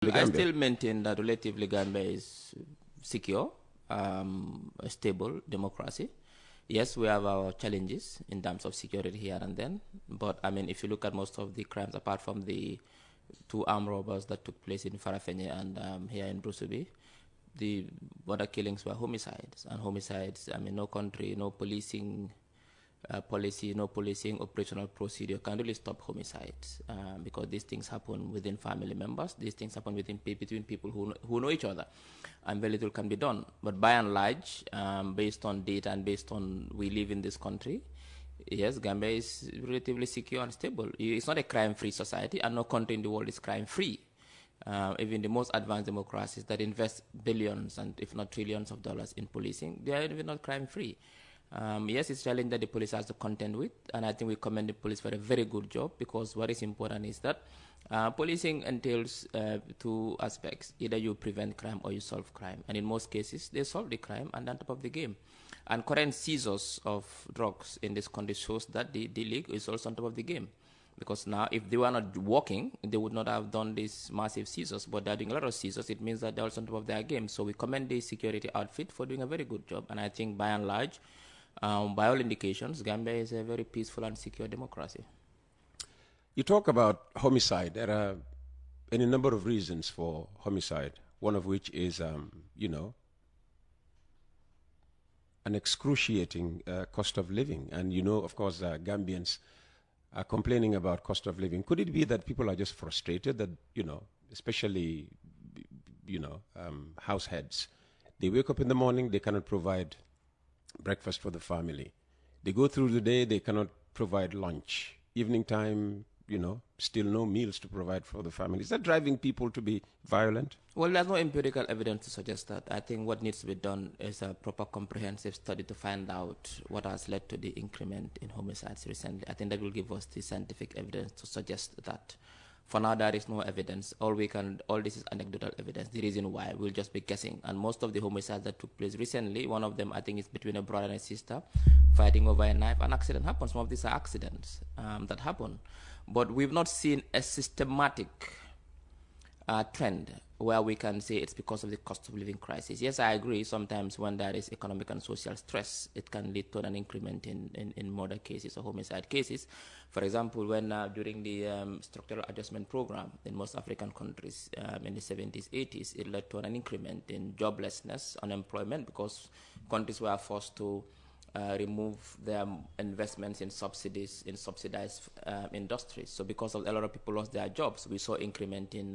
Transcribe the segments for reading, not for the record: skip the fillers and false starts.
I still maintain that relatively Gambia is secure, a stable democracy. Yes, we have our challenges in terms of security here and then, but I mean, if you look at most of the crimes, apart from the two armed robbers that took place in Farafenni and here in Brusubi, the other killings were homicides. And homicides, I mean, no country, no policing policy, no policing operational procedure can really stop homicides because these things happen within family members. These things happen between people who know each other, and very little can be done. But by and large, based on data and based on we live in this country, yes, Gambia is relatively secure and stable. It's not a crime-free society, and no country in the world is crime-free. Even the most advanced democracies that invest billions and if not trillions of dollars in policing, they are even not crime-free. Yes, it's a challenge that the police has to contend with, and I think we commend the police for a very good job, because what is important is that policing entails two aspects. Either you prevent crime or you solve crime, and in most cases, they solve the crime and on top of the game. And current seizures of drugs in this country shows that the league is also on top of the game. Because now, if they were not working, they would not have done these massive seizures. But they're doing a lot of seizures. It means that they're also on top of their game. So we commend the security outfit for doing a very good job. And I think by and large, by all indications, Gambia is a very peaceful and secure democracy. You talk about homicide. There are any number of reasons for homicide, one of which is, you know, an excruciating cost of living. And, you know, of course, Gambians are complaining about cost of living. Could it be that people are just frustrated that, you know, especially, you know, house heads, they wake up in the morning, they cannot provide breakfast for the family. They go through the day, they cannot provide lunch. Evening time, you know, still no meals to provide for the family. Is that driving people to be violent? Well, there's no empirical evidence to suggest that. I think what needs to be done is a proper comprehensive study to find out what has led to the increment in homicides recently. I think that will give us the scientific evidence to suggest that. For now, there is no evidence. All this is anecdotal evidence. The reason why, we'll just be guessing. And most of the homicides that took place recently, one of them, I think, is between a brother and a sister fighting over a knife. An accident happens. Some of these are accidents that happen. But we've not seen a systematic trend where we can say it's because of the cost of living crisis. Yes, I agree. Sometimes when there is economic and social stress, it can lead to an increment in murder cases or homicide cases. For example, when during the structural adjustment program in most African countries in the 70s, 80s, it led to an increment in joblessness, unemployment, because countries were forced to remove their investments in subsidies, in subsidized industries. So because of a lot of people lost their jobs, we saw increment in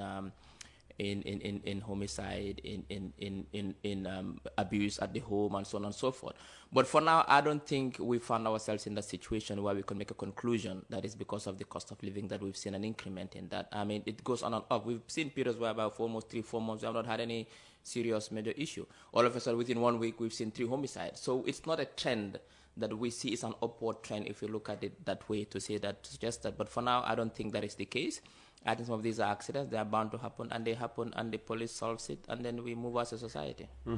homicide, in abuse at the home, and so on and so forth. But for now, I don't think we found ourselves in that situation where we can make a conclusion that it's because of the cost of living that we've seen an increment in that. I mean, it goes on and up. We've seen periods where about for almost 3-4 months we have not had any serious major issue. All of a sudden, within 1 week, we've seen 3 homicides. So it's not a trend that we see. It's an upward trend if you look at it that way to suggest that. But for now, I don't think that is the case. I think some of these are accidents. They are bound to happen, and they happen, and the police solves it, and then we move as a society.